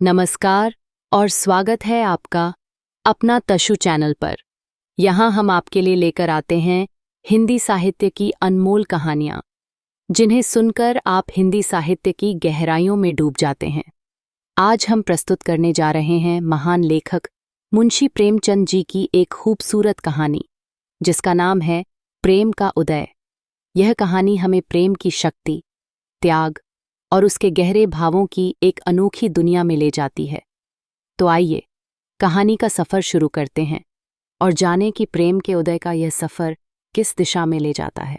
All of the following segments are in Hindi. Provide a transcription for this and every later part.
नमस्कार और स्वागत है आपका अपना तशु चैनल पर। यहाँ हम आपके लिए लेकर आते हैं हिंदी साहित्य की अनमोल कहानियाँ, जिन्हें सुनकर आप हिंदी साहित्य की गहराइयों में डूब जाते हैं। आज हम प्रस्तुत करने जा रहे हैं महान लेखक मुंशी प्रेमचंद जी की एक खूबसूरत कहानी, जिसका नाम है प्रेम का उदय। यह कहानी हमें प्रेम की शक्ति, त्याग और उसके गहरे भावों की एक अनोखी दुनिया में ले जाती है। तो आइए कहानी का सफ़र शुरू करते हैं और जानें कि प्रेम के उदय का यह सफ़र किस दिशा में ले जाता है।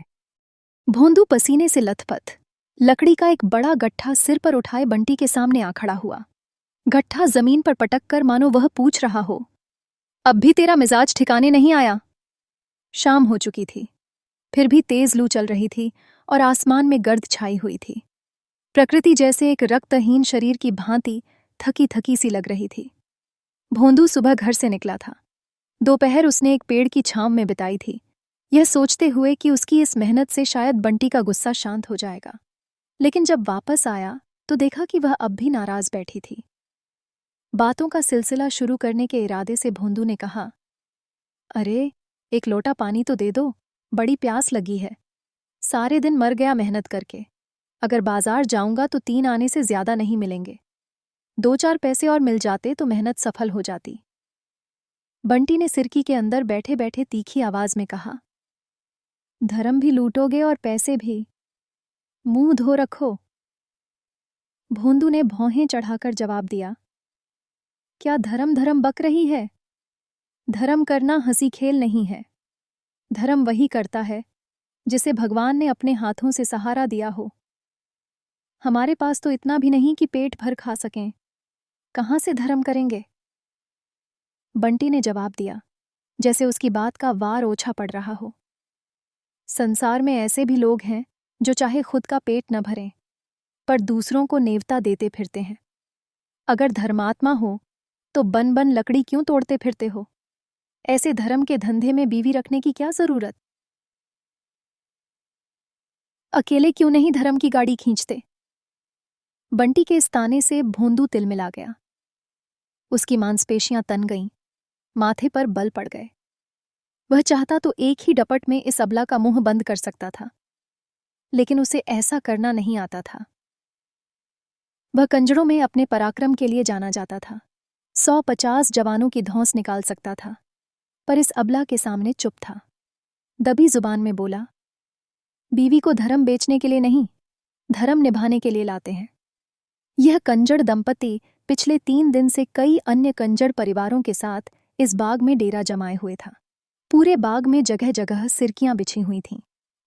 भोंदू पसीने से लथपथ लकड़ी का एक बड़ा गट्ठा सिर पर उठाए बंटी के सामने आ खड़ा हुआ। गट्ठा जमीन पर पटक कर मानो वह पूछ रहा हो, अब भी तेरा मिजाज ठिकाने नहीं आया? शाम हो चुकी थी, फिर भी तेज लू चल रही थी और आसमान में गर्द छाई हुई थी। प्रकृति जैसे एक रक्तहीन शरीर की भांति थकी थकी सी लग रही थी। भोंदू सुबह घर से निकला था। दोपहर उसने एक पेड़ की छांव में बिताई थी, यह सोचते हुए कि उसकी इस मेहनत से शायद बंटी का गुस्सा शांत हो जाएगा। लेकिन जब वापस आया तो देखा कि वह अब भी नाराज बैठी थी। बातों का सिलसिला शुरू करने के इरादे से भोंदू ने कहा, अरे, एक लोटा पानी तो दे दो, बड़ी प्यास लगी है। सारे दिन मर गया मेहनत करके। अगर बाजार जाऊंगा तो 3 आने से ज्यादा नहीं मिलेंगे। 2-4 पैसे और मिल जाते तो मेहनत सफल हो जाती। बंटी ने सिरकी के अंदर बैठे बैठे तीखी आवाज में कहा, धर्म भी लूटोगे और पैसे भी, मुंह धो रखो। भोंदू ने भौहें चढ़ाकर जवाब दिया, क्या धर्म धर्म बक रही है? धर्म करना हंसी खेल नहीं है। धर्म वही करता है जिसे भगवान ने अपने हाथों से सहारा दिया हो। हमारे पास तो इतना भी नहीं कि पेट भर खा सकें, कहाँ से धर्म करेंगे? बंटी ने जवाब दिया, जैसे उसकी बात का वार ओछा पड़ रहा हो। संसार में ऐसे भी लोग हैं जो चाहे खुद का पेट न भरें, पर दूसरों को नेवता देते फिरते हैं। अगर धर्मात्मा हो तो बन बन लकड़ी क्यों तोड़ते फिरते हो? ऐसे धर्म के धंधे में बीवी रखने की क्या जरूरत? अकेले क्यों नहीं धर्म की गाड़ी खींचते? बंटी के इस ताने से भोंदू तिलमिला गया। उसकी मांसपेशियां तन गईं, माथे पर बल पड़ गए। वह चाहता तो एक ही डपट में इस अबला का मुंह बंद कर सकता था, लेकिन उसे ऐसा करना नहीं आता था। वह कंजरों में अपने पराक्रम के लिए जाना जाता था। 150 जवानों की धौंस निकाल सकता था, पर इस अबला के सामने चुप था। दबी जुबान में बोला, बीवी को धर्म बेचने के लिए नहीं, धर्म निभाने के लिए लाते हैं। यह कंजड़ दंपति पिछले 3 दिन से कई अन्य कंजड़ परिवारों के साथ इस बाग में डेरा जमाए हुए था। पूरे बाग में जगह जगह सिरकियां बिछी हुई थीं।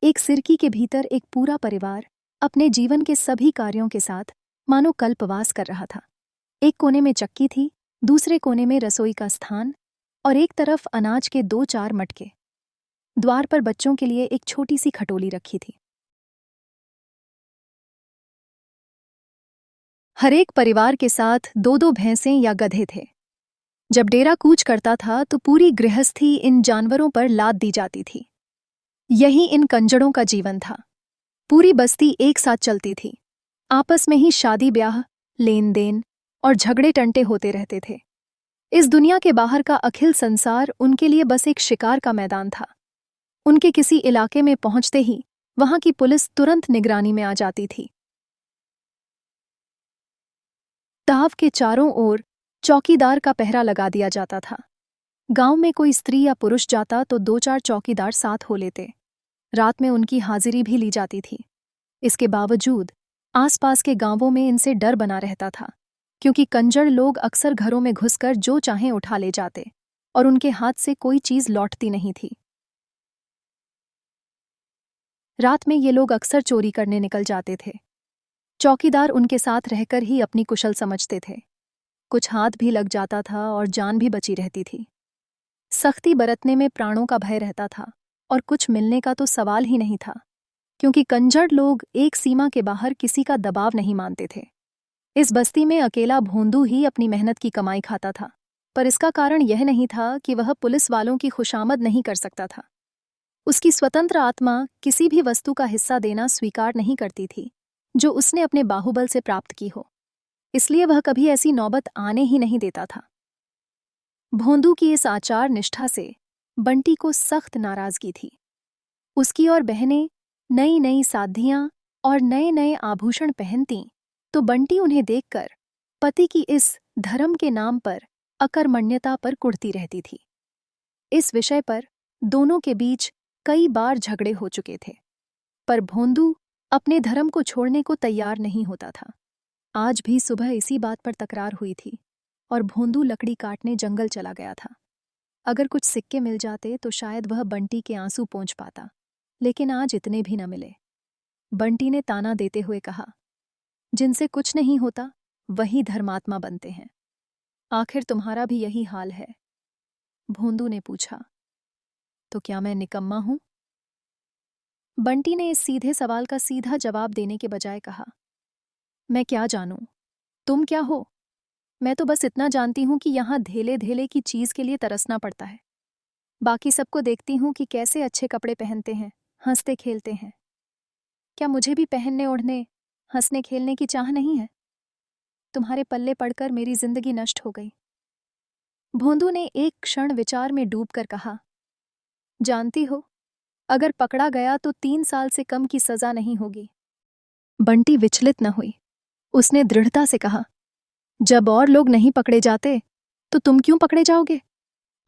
एक सिरकी के भीतर एक पूरा परिवार अपने जीवन के सभी कार्यों के साथ मानो कल्पवास कर रहा था। एक कोने में चक्की थी, दूसरे कोने में रसोई का स्थान और एक तरफ अनाज के 2-4 मटके। द्वार पर बच्चों के लिए एक छोटी सी खटोली रखी थी। हरेक परिवार के साथ 2-2 भैंसें या गधे थे। जब डेरा कूच करता था तो पूरी गृहस्थी इन जानवरों पर लाद दी जाती थी। यही इन कंजड़ों का जीवन था। पूरी बस्ती एक साथ चलती थी। आपस में ही शादी ब्याह, लेन देन और झगड़े टंटे होते रहते थे। इस दुनिया के बाहर का अखिल संसार उनके लिए बस एक शिकार का मैदान था। उनके किसी इलाके में पहुंचते ही वहां की पुलिस तुरंत निगरानी में आ जाती थी। ताव के चारों ओर चौकीदार का पहरा लगा दिया जाता था। गांव में कोई स्त्री या पुरुष जाता तो 2-4 चौकीदार साथ हो लेते। रात में उनकी हाजिरी भी ली जाती थी। इसके बावजूद आसपास के गांवों में इनसे डर बना रहता था, क्योंकि कंजड़ लोग अक्सर घरों में घुसकर जो चाहें उठा ले जाते और उनके हाथ से कोई चीज लौटती नहीं थी। रात में ये लोग अक्सर चोरी करने निकल जाते थे। चौकीदार उनके साथ रहकर ही अपनी कुशल समझते थे। कुछ हाथ भी लग जाता था और जान भी बची रहती थी। सख्ती बरतने में प्राणों का भय रहता था और कुछ मिलने का तो सवाल ही नहीं था, क्योंकि कंजड़ लोग एक सीमा के बाहर किसी का दबाव नहीं मानते थे। इस बस्ती में अकेला भोंदू ही अपनी मेहनत की कमाई खाता था, पर इसका कारण यह नहीं था कि वह पुलिस वालों की खुशामद नहीं कर सकता था। उसकी स्वतंत्र आत्मा किसी भी वस्तु का हिस्सा देना स्वीकार नहीं करती थी जो उसने अपने बाहुबल से प्राप्त की हो। इसलिए वह कभी ऐसी नौबत आने ही नहीं देता था। भोंदू की इस आचार निष्ठा से बंटी को सख्त नाराजगी थी। उसकी और बहनें नई नई साधियां और नए नए आभूषण पहनतीं तो बंटी उन्हें देखकर पति की इस धर्म के नाम पर अकर्मण्यता पर कुढ़ती रहती थी। इस विषय पर दोनों के बीच कई बार झगड़े हो चुके थे, पर भोंदू अपने धर्म को छोड़ने को तैयार नहीं होता था। आज भी सुबह इसी बात पर तकरार हुई थी और भोंदू लकड़ी काटने जंगल चला गया था। अगर कुछ सिक्के मिल जाते तो शायद वह बंटी के आंसू पोंछ पाता, लेकिन आज इतने भी न मिले। बंटी ने ताना देते हुए कहा, जिनसे कुछ नहीं होता वही धर्मात्मा बनते हैं। आखिर तुम्हारा भी यही हाल है? भोंदू ने पूछा। तो क्या मैं निकम्मा हूं? बंटी ने इस सीधे सवाल का सीधा जवाब देने के बजाय कहा, मैं क्या जानूं, तुम क्या हो? मैं तो बस इतना जानती हूं कि यहां धेले धेले की चीज के लिए तरसना पड़ता है। बाकी सबको देखती हूं कि कैसे अच्छे कपड़े पहनते हैं, हंसते खेलते हैं। क्या मुझे भी पहनने ओढ़ने, हंसने खेलने की चाह नहीं है? तुम्हारे पल्ले पड़कर मेरी जिंदगी नष्ट हो गई। भोंदू ने एक क्षण विचार में डूबकर कहा, जानती हो, अगर पकड़ा गया तो 3 साल से कम की सजा नहीं होगी। बंटी विचलित न हुई। उसने दृढ़ता से कहा, जब और लोग नहीं पकड़े जाते तो तुम क्यों पकड़े जाओगे?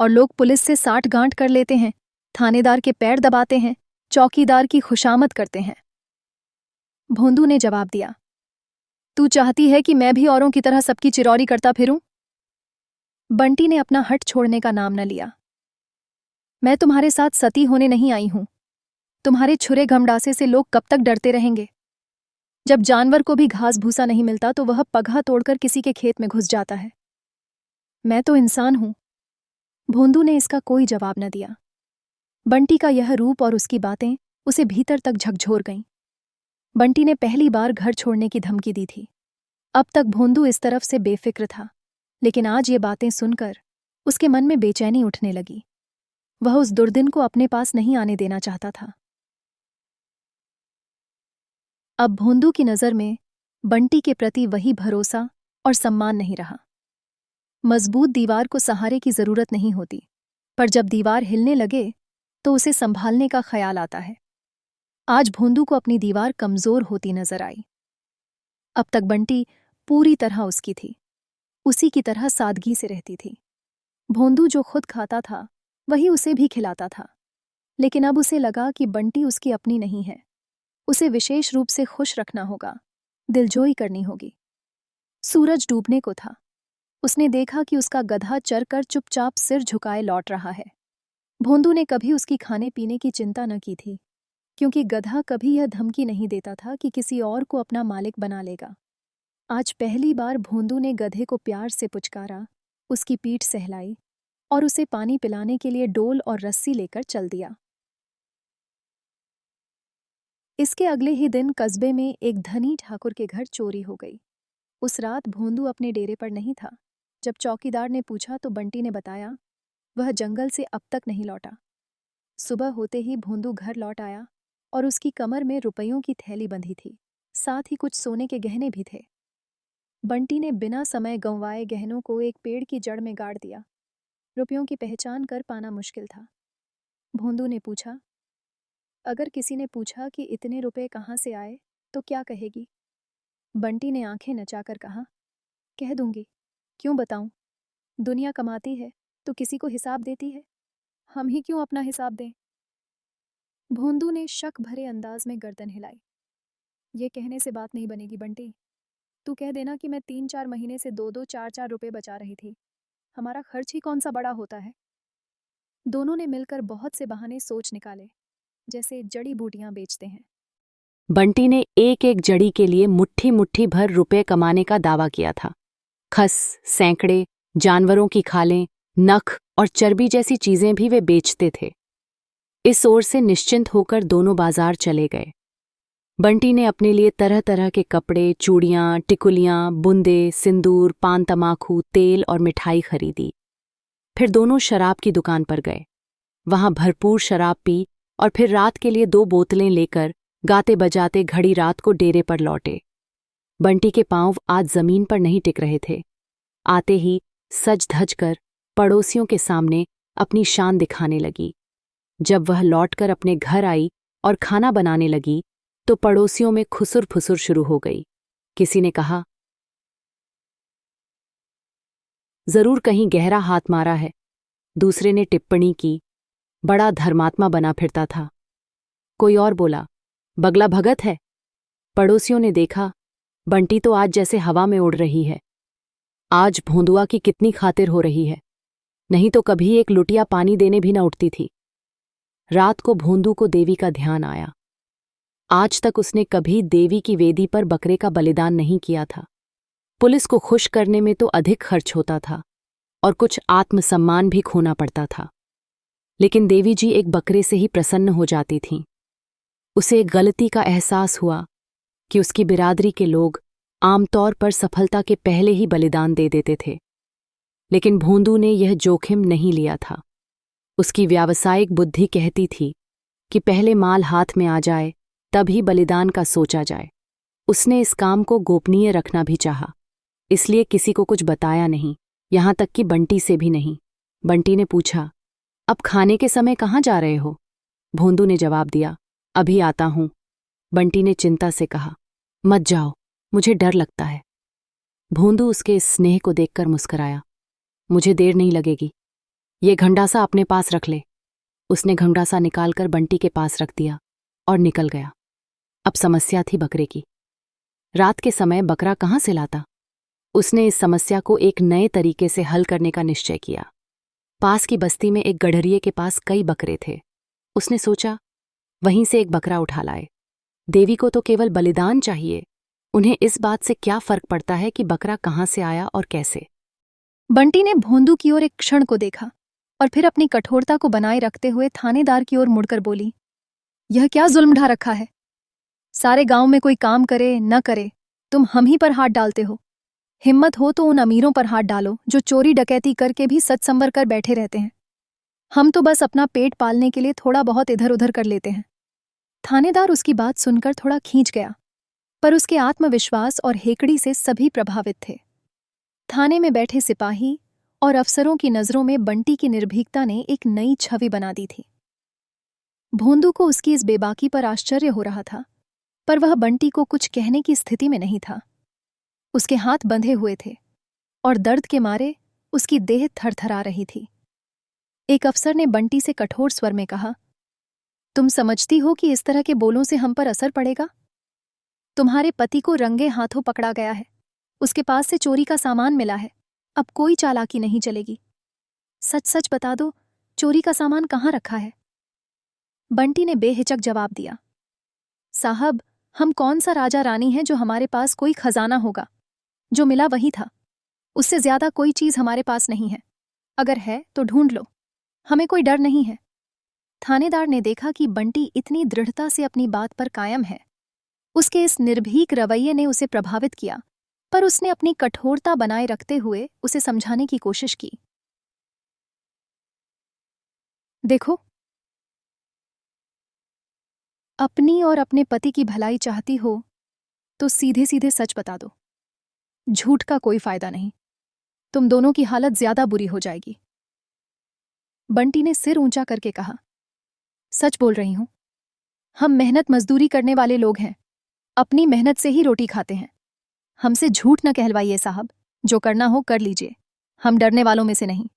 और लोग पुलिस से साठ गांठ कर लेते हैं, थानेदार के पैर दबाते हैं, चौकीदार की खुशामद करते हैं। भोंदू ने जवाब दिया, तू चाहती है कि मैं भी औरों की तरह सबकी चिरौरी करता फिरूं? बंटी ने अपना हट छोड़ने का नाम न लिया। मैं तुम्हारे साथ सती होने नहीं आई हूं। तुम्हारे छुरे घमडासे से लोग कब तक डरते रहेंगे? जब जानवर को भी घास भूसा नहीं मिलता तो वह पगहा तोड़कर किसी के खेत में घुस जाता है। मैं तो इंसान हूं। भोंदू ने इसका कोई जवाब न दिया। बंटी का यह रूप और उसकी बातें उसे भीतर तक झकझोर गईं। बंटी ने पहली बार घर छोड़ने की धमकी दी थी। अब तक भोंदू इस तरफ से बेफिक्र था, लेकिन आज ये बातें सुनकर उसके मन में बेचैनी उठने लगी। वह उस दुर्दिन को अपने पास नहीं आने देना चाहता था। अब भोंदू की नज़र में बंटी के प्रति वही भरोसा और सम्मान नहीं रहा। मजबूत दीवार को सहारे की जरूरत नहीं होती, पर जब दीवार हिलने लगे तो उसे संभालने का ख्याल आता है। आज भोंदू को अपनी दीवार कमजोर होती नजर आई। अब तक बंटी पूरी तरह उसकी थी, उसी की तरह सादगी से रहती थी। भोंदू जो खुद खाता था वही उसे भी खिलाता था, लेकिन अब उसे लगा कि बंटी उसकी अपनी नहीं है। उसे विशेष रूप से खुश रखना होगा, दिलजोई करनी होगी। सूरज डूबने को था। उसने देखा कि उसका गधा चरकर चुपचाप सिर झुकाए लौट रहा है। भोंदू ने कभी उसकी खाने पीने की चिंता न की थी, क्योंकि गधा कभी यह धमकी नहीं देता था कि किसी और को अपना मालिक बना लेगा। आज पहली बार भोंदू ने गधे को प्यार से पुचकारा, उसकी पीठ सहलाई और उसे पानी पिलाने के लिए डोल और रस्सी लेकर चल दिया। इसके अगले ही दिन कस्बे में एक धनी ठाकुर के घर चोरी हो गई। उस रात भोंदू अपने डेरे पर नहीं था। जब चौकीदार ने पूछा तो बंटी ने बताया, वह जंगल से अब तक नहीं लौटा। सुबह होते ही भोंदू घर लौट आया और उसकी कमर में रुपयों की थैली बंधी थी, साथ ही कुछ सोने के गहने भी थे। बंटी ने बिना समय गंवाए गहनों को एक पेड़ की जड़ में गाड़ दिया। रुपयों की पहचान कर पाना मुश्किल था। भोंदू ने पूछा, अगर किसी ने पूछा कि इतने रुपए कहाँ से आए तो क्या कहेगी? बंटी ने आंखें नचाकर कहा, कह दूंगी, क्यों बताऊं? दुनिया कमाती है तो किसी को हिसाब देती है, हम ही क्यों अपना हिसाब दें? भोंदू ने शक भरे अंदाज में गर्दन हिलाई। ये कहने से बात नहीं बनेगी बंटी। तू कह देना कि मैं 3-4 महीने से 2-2, 4-4 रुपए बचा रही थी। हमारा खर्च ही कौन सा बड़ा होता है। दोनों ने मिलकर बहुत से बहाने सोच निकाले, जैसे जड़ी बूटियां बेचते हैं। बंटी ने एक एक जड़ी के लिए मुट्ठी मुट्ठी भर रुपए कमाने का दावा किया था। खस, सैकड़े, जानवरों की खालें, नख और चर्बी जैसी चीजें भी वे बेचते थे। इस ओर से निश्चिंत होकर दोनों बाजार चले गए। बंटी ने अपने लिए तरह तरह के कपड़े, चूड़ियां, टिकुलियां, बूंदे, सिंदूर, पान तमाकू, तेल और मिठाई खरीदी। फिर दोनों शराब की दुकान पर गए। वहां भरपूर शराब पी और फिर रात के लिए 2 बोतलें लेकर गाते बजाते घड़ी रात को डेरे पर लौटे। बंटी के पांव आज जमीन पर नहीं टिक रहे थे। आते ही सज धज कर पड़ोसियों के सामने अपनी शान दिखाने लगी। जब वह लौटकर अपने घर आई और खाना बनाने लगी तो पड़ोसियों में खुसुर फुसुर शुरू हो गई। किसी ने कहा, जरूर कहीं गहरा हाथ मारा है। दूसरे ने टिप्पणी की, बड़ा धर्मात्मा बना फिरता था। कोई और बोला, बगला भगत है। पड़ोसियों ने देखा, बंटी तो आज जैसे हवा में उड़ रही है। आज भोंदुआ की कितनी खातिर हो रही है, नहीं तो कभी एक लुटिया पानी देने भी न उठती थी। रात को भोंदू को देवी का ध्यान आया। आज तक उसने कभी देवी की वेदी पर बकरे का बलिदान नहीं किया था। पुलिस को खुश करने में तो अधिक खर्च होता था और कुछ आत्मसम्मान भी खोना पड़ता था, लेकिन देवी जी एक बकरे से ही प्रसन्न हो जाती थीं। उसे एक गलती का एहसास हुआ कि उसकी बिरादरी के लोग आमतौर पर सफलता के पहले ही बलिदान दे देते थे, लेकिन भोंदू ने यह जोखिम नहीं लिया था। उसकी व्यावसायिक बुद्धि कहती थी कि पहले माल हाथ में आ जाए तभी बलिदान का सोचा जाए। उसने इस काम को गोपनीय रखना भी चाहा, इसलिए किसी को कुछ बताया नहीं, यहां तक कि बंटी से भी नहीं। बंटी ने पूछा, अब खाने के समय कहाँ जा रहे हो? भोंदू ने जवाब दिया, अभी आता हूं। बंटी ने चिंता से कहा, मत जाओ, मुझे डर लगता है। भोंदू उसके इस स्नेह को देखकर मुस्कुराया, मुझे देर नहीं लगेगी, ये घंडासा अपने पास रख ले। उसने घंडासा निकालकर बंटी के पास रख दिया और निकल गया। अब समस्या थी बकरे की। रात के समय बकरा कहाँ से लाता? उसने इस समस्या को एक नए तरीके से हल करने का निश्चय किया। पास की बस्ती में एक गडरिये के पास कई बकरे थे। उसने सोचा, वहीं से एक बकरा उठा लाए। देवी को तो केवल बलिदान चाहिए, उन्हें इस बात से क्या फर्क पड़ता है कि बकरा कहाँ से आया और कैसे। बंटी ने भोंदू की ओर एक क्षण को देखा और फिर अपनी कठोरता को बनाए रखते हुए थानेदार की ओर मुड़कर बोली, यह क्या जुल्म ढा रखा है? सारे गांव में कोई काम करे न करे, तुम हम ही पर हाथ डालते हो। हिम्मत हो तो उन अमीरों पर हाथ डालो जो चोरी डकैती करके भी सच संवर कर बैठे रहते हैं। हम तो बस अपना पेट पालने के लिए थोड़ा बहुत इधर उधर कर लेते हैं। थानेदार उसकी बात सुनकर थोड़ा खींच गया, पर उसके आत्मविश्वास और हेकड़ी से सभी प्रभावित थे। थाने में बैठे सिपाही और अफसरों की नजरों में बंटी की निर्भीकता ने एक नई छवि बना दी थी। भोंदू को उसकी इस बेबाकी पर आश्चर्य हो रहा था, पर वह बंटी को कुछ कहने की स्थिति में नहीं था। उसके हाथ बंधे हुए थे और दर्द के मारे उसकी देह थरथरा रही थी। एक अफसर ने बंटी से कठोर स्वर में कहा, तुम समझती हो कि इस तरह के बोलों से हम पर असर पड़ेगा? तुम्हारे पति को रंगे हाथों पकड़ा गया है, उसके पास से चोरी का सामान मिला है, अब कोई चालाकी नहीं चलेगी। सच सच बता दो, चोरी का सामान कहाँ रखा है? बंटी ने बेहिचक जवाब दिया, साहब, हम कौन सा राजा रानी हैं जो हमारे पास कोई खजाना होगा? जो मिला वही था, उससे ज्यादा कोई चीज हमारे पास नहीं है। अगर है तो ढूंढ लो, हमें कोई डर नहीं है। थानेदार ने देखा कि बंटी इतनी दृढ़ता से अपनी बात पर कायम है। उसके इस निर्भीक रवैये ने उसे प्रभावित किया, पर उसने अपनी कठोरता बनाए रखते हुए उसे समझाने की कोशिश की। देखो, अपनी और अपने पति की भलाई चाहती हो तो सीधे सीधे सच बता दो। झूठ का कोई फायदा नहीं, तुम दोनों की हालत ज्यादा बुरी हो जाएगी। बंटी ने सिर ऊंचा करके कहा, सच बोल रही हूं, हम मेहनत मजदूरी करने वाले लोग हैं, अपनी मेहनत से ही रोटी खाते हैं। हमसे झूठ न कहलवाइए साहब, जो करना हो कर लीजिए, हम डरने वालों में से नहीं।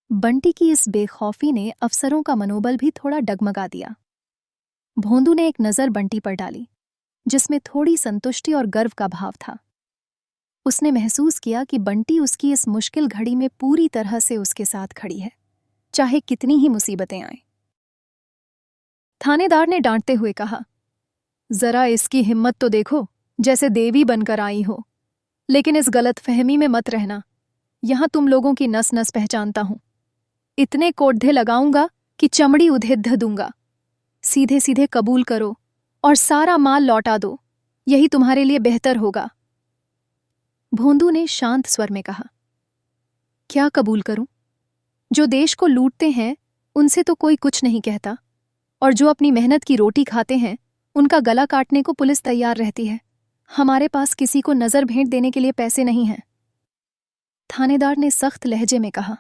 बंटी की इस बेखौफी ने अफसरों का मनोबल भी थोड़ा डगमगा दिया। भोंदू ने एक नजर बंटी पर डाली, जिसमें थोड़ी संतुष्टि और गर्व का भाव था। उसने महसूस किया कि बंटी उसकी इस मुश्किल घड़ी में पूरी तरह से उसके साथ खड़ी है, चाहे कितनी ही मुसीबतें आएं। थानेदार ने डांटते हुए कहा, जरा इसकी हिम्मत तो देखो, जैसे देवी बनकर आई हो। लेकिन इस गलतफहमी में मत रहना, यहां तुम लोगों की नस नस पहचानता हूं। इतने कोड्ढे लगाऊंगा कि चमड़ी उधेड़ दूंगा। सीधे सीधे कबूल करो और सारा माल लौटा दो, यही तुम्हारे लिए बेहतर होगा। भोंदू ने शांत स्वर में कहा, क्या कबूल करूं? जो देश को लूटते हैं उनसे तो कोई कुछ नहीं कहता, और जो अपनी मेहनत की रोटी खाते हैं उनका गला काटने को पुलिस तैयार रहती है। हमारे पास किसी को नजर भेंट देने के लिए पैसे नहीं हैं, थानेदार ने सख्त लहजे में कहा।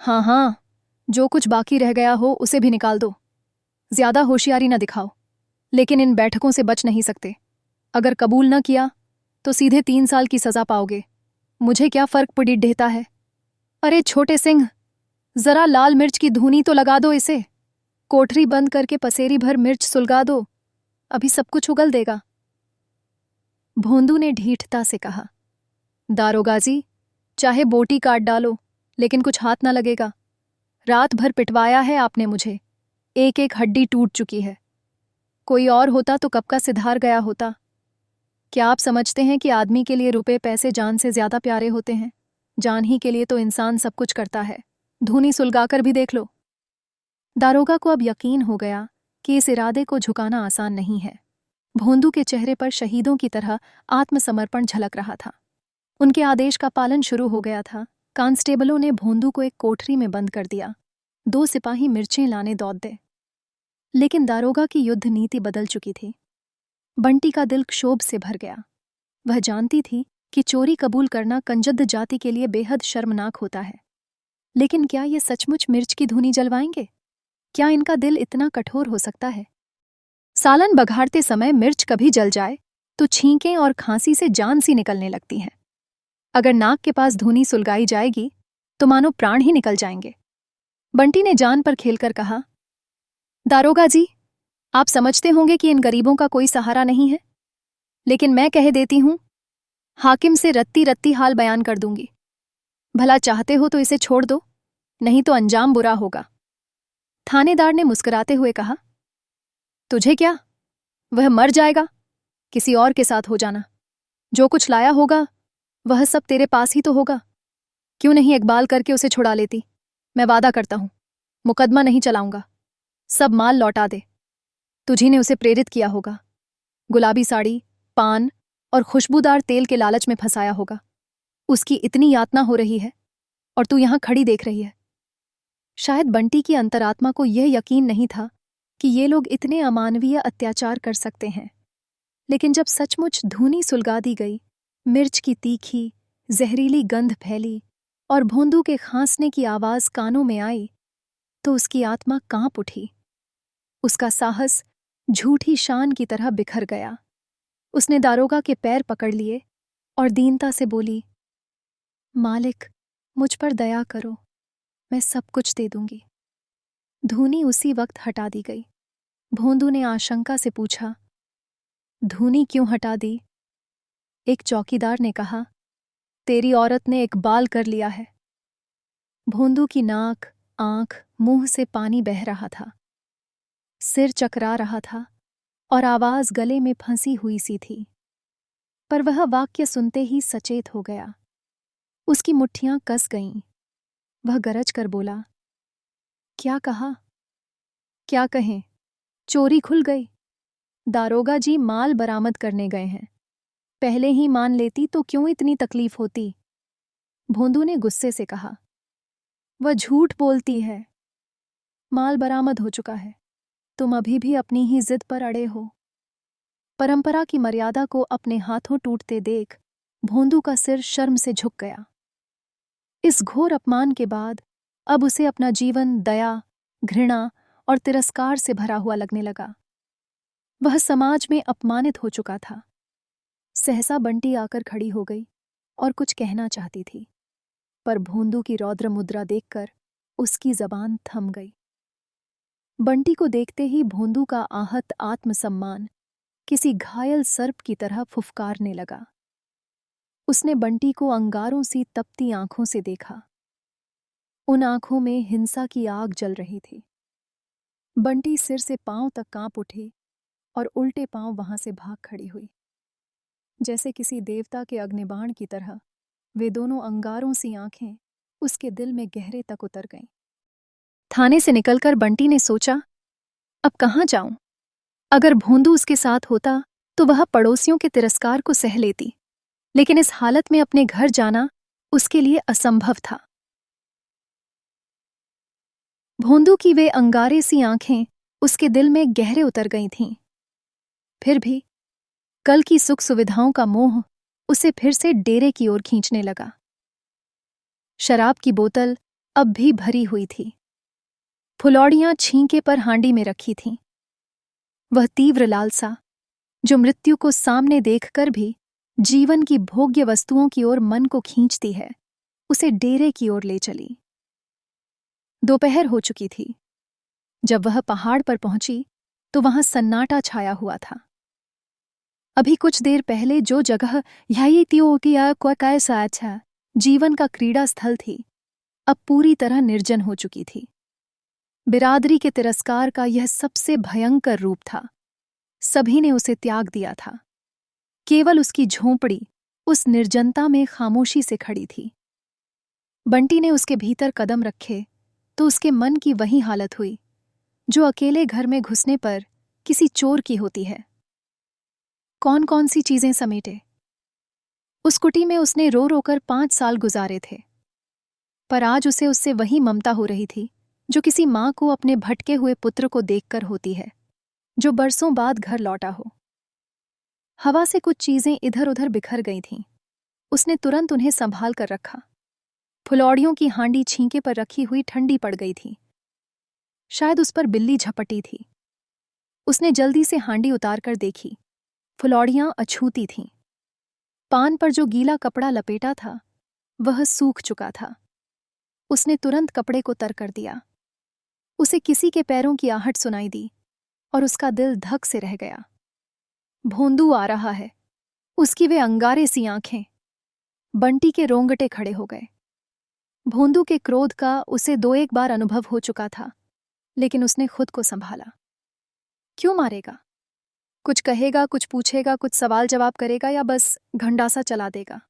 हाँ हाँ, जो कुछ बाकी रह गया हो उसे भी निकाल दो। ज्यादा होशियारी न दिखाओ, लेकिन इन बैठकों से बच नहीं सकते। अगर कबूल न किया तो सीधे 3 साल की सजा पाओगे। मुझे क्या फर्क पड़ी ढेता है। अरे छोटे सिंह, जरा लाल मिर्च की धूनी तो लगा दो इसे। कोठरी बंद करके पसेरी भर मिर्च सुलगा दो, अभी सब कुछ उगल देगा। भोंदू ने ढीठता से कहा। दारोगा जी, चाहे बोटी काट डालो, लेकिन कुछ हाथ ना लगेगा। रात भर पिटवाया है आपने मुझे, एक एक हड्डी टूट चुकी है। कोई और होता तो कब का सिधार गया होता। क्या आप समझते हैं कि आदमी के लिए रुपए पैसे जान से ज्यादा प्यारे होते हैं? जान ही के लिए तो इंसान सब कुछ करता है। धूनी सुलगाकर भी देख लो। दारोगा को अब यकीन हो गया कि इस इरादे को झुकाना आसान नहीं है। भोंदू के चेहरे पर शहीदों की तरह आत्मसमर्पण झलक रहा था। उनके आदेश का पालन शुरू हो गया था। कांस्टेबलों ने भोंदू को एक कोठरी में बंद कर दिया। 2 सिपाही मिर्चें लाने दौड़ दे। लेकिन दारोगा की युद्ध नीति बदल चुकी थी। बंटी का दिल क्षोभ से भर गया। वह जानती थी कि चोरी कबूल करना कंजद जाति के लिए बेहद शर्मनाक होता है। लेकिन क्या ये सचमुच मिर्च की धूनी जलवाएंगे? क्या इनका दिल इतना कठोर हो सकता है? सालन बघाड़ते समय मिर्च कभी जल जाए तो छींकें और खांसी से जान सी निकलने लगती हैं। अगर नाक के पास धूनी सुलगाई जाएगी तो मानो प्राण ही निकल जाएंगे। बंटी ने जान पर खेलकर कहा, दारोगा जी, आप समझते होंगे कि इन गरीबों का कोई सहारा नहीं है, लेकिन मैं कह देती हूं, हाकिम से रत्ती रत्ती हाल बयान कर दूंगी। भला चाहते हो तो इसे छोड़ दो, नहीं तो अंजाम बुरा होगा। थानेदार ने मुस्कुराते हुए कहा, तुझे क्या, वह मर जाएगा, किसी और के साथ हो जाना। जो कुछ लाया होगा वह सब तेरे पास ही तो होगा। क्यों नहीं इकबाल करके उसे छुड़ा लेती? मैं वादा करता हूं, मुकदमा नहीं चलाऊंगा। सब माल लौटा दे। तुझी ने उसे प्रेरित किया होगा, गुलाबी साड़ी, पान और खुशबूदार तेल के लालच में फंसाया होगा। उसकी इतनी यातना हो रही है और तू यहां खड़ी देख रही है। शायद बंटी की अंतरात्मा को यह यकीन नहीं था कि ये लोग इतने अमानवीय अत्याचार कर सकते हैं। लेकिन जब सचमुच धूनी सुलगा दी गई, मिर्च की तीखी जहरीली गंध फैली और भोंदू के खांसने की आवाज कानों में आई, तो उसकी आत्मा कांप उठी। उसका साहस झूठी शान की तरह बिखर गया। उसने दारोगा के पैर पकड़ लिए और दीनता से बोली, मालिक, मुझ पर दया करो, मैं सब कुछ दे दूंगी। धूनी उसी वक्त हटा दी गई। भोंदू ने आशंका से पूछा, धूनी क्यों हटा दी? एक चौकीदार ने कहा, तेरी औरत ने इकबाल कर लिया है। भोंदू की नाक, आंख, मुंह से पानी बह रहा था। सिर चकरा रहा था और आवाज गले में फंसी हुई सी थी। पर वह वाक्य सुनते ही सचेत हो गया। उसकी मुट्ठियां कस गईं। वह गरज कर बोला, क्या कहा? क्या कहें? चोरी खुल गई। दारोगा जी माल बरामद करने गए हैं। पहले ही मान लेती तो क्यों इतनी तकलीफ होती? भोंदू ने गुस्से से कहा, वह झूठ बोलती है। माल बरामद हो चुका है। तुम अभी भी अपनी ही जिद पर अड़े हो। परंपरा की मर्यादा को अपने हाथों टूटते देख भोंदू का सिर शर्म से झुक गया। इस घोर अपमान के बाद अब उसे अपना जीवन दया, घृणा और तिरस्कार से भरा हुआ लगने लगा। वह समाज में अपमानित हो चुका था। सहसा बंटी आकर खड़ी हो गई और कुछ कहना चाहती थी, पर भोंदू की रौद्र मुद्रा देखकर उसकी जबान थम गई। बंटी को देखते ही भोंदू का आहत आत्मसम्मान किसी घायल सर्प की तरह फुफकारने लगा। उसने बंटी को अंगारों सी तपती आंखों से देखा। उन आंखों में हिंसा की आग जल रही थी। बंटी सिर से पांव तक कांप उठी और उल्टे पांव वहां से भाग खड़ी हुई। जैसे किसी देवता के अग्निबाण की तरह वे दोनों अंगारों सी आंखें उसके दिल में गहरे तक उतर गईं। थाने से निकलकर बंटी ने सोचा, अब कहाँ जाऊं? अगर भोंदू उसके साथ होता तो वह पड़ोसियों के तिरस्कार को सह लेती, लेकिन इस हालत में अपने घर जाना उसके लिए असंभव था। भोंदू की वे अंगारे सी आंखें उसके दिल में गहरे उतर गई थीं। फिर भी कल की सुख सुविधाओं का मोह उसे फिर से डेरे की ओर खींचने लगा। शराब की बोतल अब भी भरी हुई थी। फुलौड़ियां छींके पर हांडी में रखी थीं। वह तीव्र लालसा, जो मृत्यु को सामने देखकर भी जीवन की भोग्य वस्तुओं की ओर मन को खींचती है, उसे डेरे की ओर ले चली। दोपहर हो चुकी थी। जब वह पहाड़ पर पहुंची तो वहां सन्नाटा छाया हुआ था। अभी कुछ देर पहले जो जगह जीवन का क्रीड़ा स्थल थी, अब पूरी तरह निर्जन हो चुकी थी। बिरादरी के तिरस्कार का यह सबसे भयंकर रूप था। सभी ने उसे त्याग दिया था। केवल उसकी झोंपड़ी उस निर्जनता में खामोशी से खड़ी थी। बंटी ने उसके भीतर कदम रखे तो उसके मन की वही हालत हुई जो अकेले घर में घुसने पर किसी चोर की होती है। कौन कौन सी चीजें समेटे। उस कुटी में उसने रो रोकर 5 साल गुजारे थे, पर आज उसे उससे वही ममता हो रही थी जो किसी माँ को अपने भटके हुए पुत्र को देखकर होती है, जो बरसों बाद घर लौटा हो। हवा से कुछ चीजें इधर उधर बिखर गई थीं। उसने तुरंत उन्हें संभाल कर रखा। फुलौड़ियों की हांडी छींके पर रखी हुई ठंडी पड़ गई थी। शायद उस पर बिल्ली झपटी थी। उसने जल्दी से हांडी उतार कर देखी। फुलौड़ियां अछूती थीं। पान पर जो गीला कपड़ा लपेटा था वह सूख चुका था। उसने तुरंत कपड़े को तर कर दिया। उसे किसी के पैरों की आहट सुनाई दी और उसका दिल धक से रह गया। भोंदू आ रहा है। उसकी वे अंगारे सी आंखें। बंटी के रोंगटे खड़े हो गए। भोंदू के क्रोध का उसे 2-1 बार अनुभव हो चुका था, लेकिन उसने खुद को संभाला। क्यों मारेगा? कुछ कहेगा, कुछ पूछेगा, कुछ सवाल जवाब करेगा या बस घंडासा चला देगा?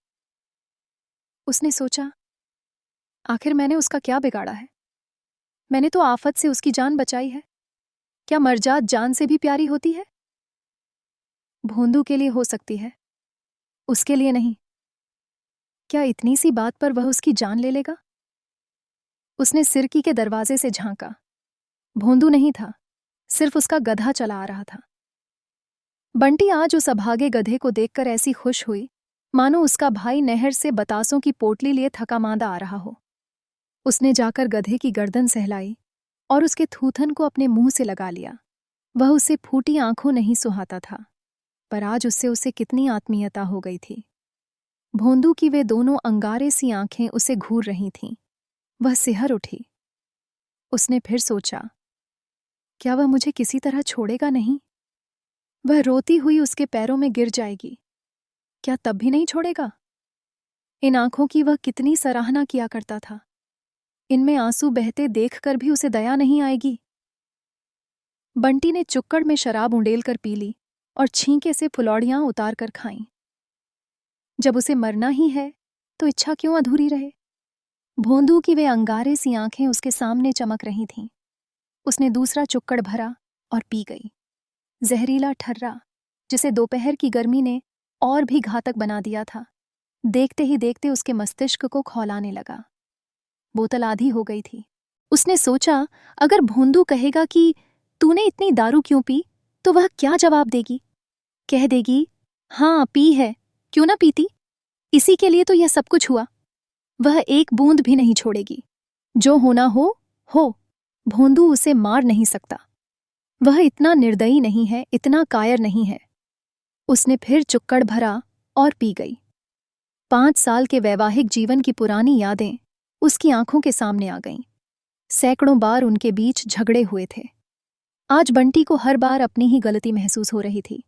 उसने सोचा, आखिर मैंने उसका क्या बिगाड़ा है? मैंने तो आफत से उसकी जान बचाई है। क्या मरजात जान से भी प्यारी होती है? भोंदू के लिए हो सकती है, उसके लिए नहीं। क्या इतनी सी बात पर वह उसकी जान ले लेगा? उसने सिरकी के दरवाजे से झांका। भोंदू नहीं था, सिर्फ उसका गधा चला आ रहा था। बंटी आज उस अभागे गधे को देखकर ऐसी खुश हुई मानो उसका भाई नहर से बतासों की पोटली लिए थका मांदा आ रहा हो। उसने जाकर गधे की गर्दन सहलाई और उसके थूथन को अपने मुंह से लगा लिया। वह उसे फूटी आंखों नहीं सुहाता था, पर आज उससे उसे कितनी आत्मीयता हो गई थी। भोंदू की वे दोनों अंगारे सी आंखें उसे घूर रही थीं। वह सिहर उठी। उसने फिर सोचा, क्या वह मुझे किसी तरह छोड़ेगा नहीं? वह रोती हुई उसके पैरों में गिर जाएगी, क्या तब भी नहीं छोड़ेगा? इन आंखों की वह कितनी सराहना किया करता था। इनमें आंसू बहते देखकर भी उसे दया नहीं आएगी। बंटी ने चुक्कड़ में शराब उंडेल कर पी ली और छींके से फुलौड़ियां उतार कर खाईं। जब उसे मरना ही है तो इच्छा क्यों अधूरी रहे? भोंदू की वे अंगारे सी आंखें उसके सामने चमक रही थीं। उसने दूसरा चुक्कड़ भरा और पी गई। जहरीला ठर्रा, जिसे दोपहर की गर्मी ने और भी घातक बना दिया था, देखते ही देखते उसके मस्तिष्क को खौलाने लगा। बोतल आधी हो गई थी। उसने सोचा, अगर भोंदू कहेगा कि तूने इतनी दारू क्यों पी, तो वह क्या जवाब देगी? कह देगी, हाँ पी है, क्यों ना पीती, इसी के लिए तो यह सब कुछ हुआ। वह एक बूंद भी नहीं छोड़ेगी। जो होना हो। भोंदू उसे मार नहीं सकता। वह इतना निर्दयी नहीं है, इतना कायर नहीं है। उसने फिर चुक्कड़ भरा और पी गई। 5 साल के वैवाहिक जीवन की पुरानी यादें उसकी आंखों के सामने आ गईं। सैकड़ों बार उनके बीच झगड़े हुए थे। आज बंटी को हर बार अपनी ही गलती महसूस हो रही थी।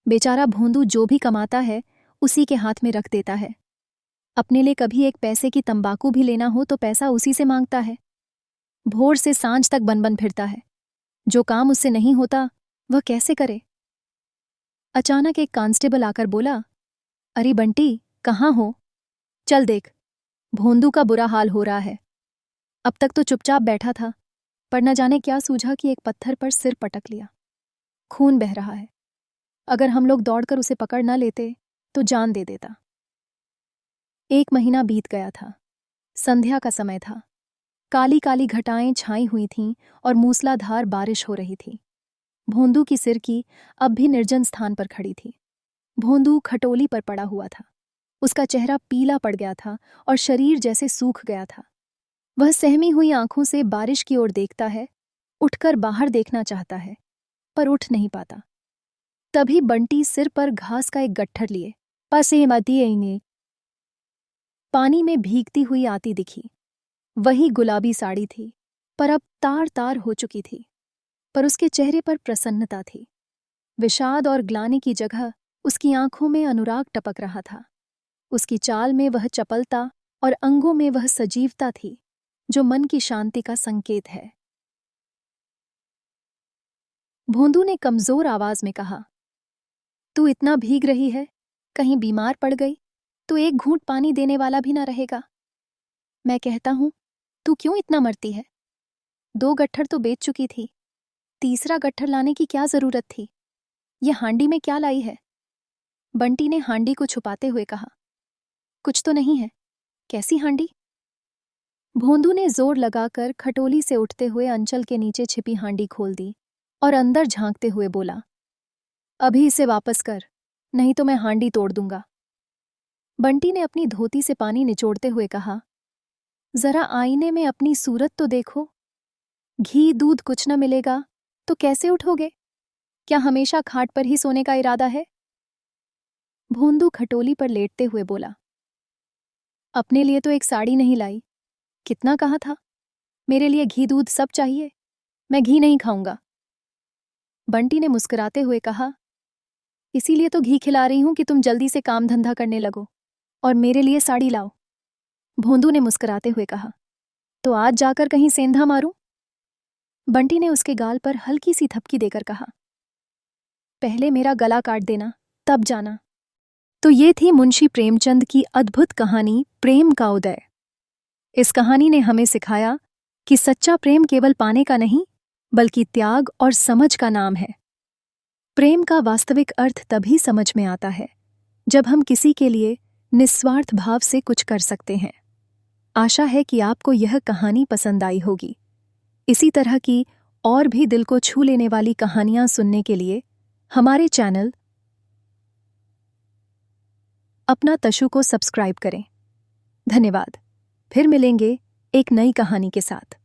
बेचारा भोंदू जो भी कमाता है उसी के हाथ में रख देता है। अपने लिए कभी एक पैसे की तंबाकू भी लेना हो तो पैसा उसी से मांगता है। भोर से सांझ तक बन फिरता है। जो काम उससे नहीं होता वह कैसे करे? अचानक एक कांस्टेबल आकर बोला, अरे बंटी, कहाँ हो? चल देख, भोंदू का बुरा हाल हो रहा है। अब तक तो चुपचाप बैठा था, पर न जाने क्या सूझा कि एक पत्थर पर सिर पटक लिया। खून बह रहा है। अगर हम लोग दौड़कर उसे पकड़ न लेते तो जान दे देता। 1 महीना बीत गया था। संध्या का समय था। काली काली घटाएं छाई हुई थीं और मूसलाधार बारिश हो रही थी। भोंदू की सिरकी अब भी निर्जन स्थान पर खड़ी थी। भोंदू खटोली पर पड़ा हुआ था। उसका चेहरा पीला पड़ गया था और शरीर जैसे सूख गया था। वह सहमी हुई आंखों से बारिश की ओर देखता है, उठकर बाहर देखना चाहता है, पर उठ नहीं पाता। तभी बंटी सिर पर घास का एक गट्ठर लिए पासे मती पानी में भीगती हुई आती दिखी। वही गुलाबी साड़ी थी, पर अब तार तार हो चुकी थी, पर उसके चेहरे पर प्रसन्नता थी। विषाद और ग्लानि की जगह उसकी आंखों में अनुराग टपक रहा था। उसकी चाल में वह चपलता और अंगों में वह सजीवता थी जो मन की शांति का संकेत है। भोंदू ने कमजोर आवाज में कहा, तू इतना भीग रही है, कहीं बीमार पड़ गई तो एक घूंट पानी देने वाला भी ना रहेगा। मैं कहता हूं, तू क्यों इतना मरती है? 2 गट्ठर तो बेच चुकी थी, तीसरा गट्ठर लाने की क्या जरूरत थी? यह हांडी में क्या लाई है? बंटी ने हांडी को छुपाते हुए कहा, कुछ तो नहीं है। कैसी हांडी? भोंदू ने जोर लगाकर खटोली से उठते हुए अंचल के नीचे छिपी हांडी खोल दी और अंदर झांकते हुए बोला, अभी इसे वापस कर, नहीं तो मैं हांडी तोड़ दूंगा। बंटी ने अपनी धोती से पानी निचोड़ते हुए कहा, जरा आईने में अपनी सूरत तो देखो। घी दूध कुछ न मिलेगा तो कैसे उठोगे? क्या हमेशा खाट पर ही सोने का इरादा है? भोंदू खटोली पर लेटते हुए बोला, अपने लिए तो एक साड़ी नहीं लाई। कितना कहा था? मेरे लिए घी दूध सब चाहिए, मैं घी नहीं खाऊंगा। बंटी ने मुस्कुराते हुए कहा, इसीलिए तो घी खिला रही हूं कि तुम जल्दी से काम धंधा करने लगो और मेरे लिए साड़ी लाओ। भोंदू ने मुस्कुराते हुए कहा, तो आज जाकर कहीं सेंधा मारूं? बंटी ने उसके गाल पर हल्की सी थपकी देकर कहा, पहले मेरा गला काट देना, तब जाना। तो ये थी मुंशी प्रेमचंद की अद्भुत कहानी प्रेम का उदय। इस कहानी ने हमें सिखाया कि सच्चा प्रेम केवल पाने का नहीं, बल्कि त्याग और समझ का नाम है। प्रेम का वास्तविक अर्थ तभी समझ में आता है जब हम किसी के लिए निस्वार्थ भाव से कुछ कर सकते हैं। आशा है कि आपको यह कहानी पसंद आई होगी। इसी तरह की और भी दिल को छू लेने वाली कहानियां सुनने के लिए हमारे चैनल अपना तशु को सब्सक्राइब करें। धन्यवाद। फिर मिलेंगे एक नई कहानी के साथ।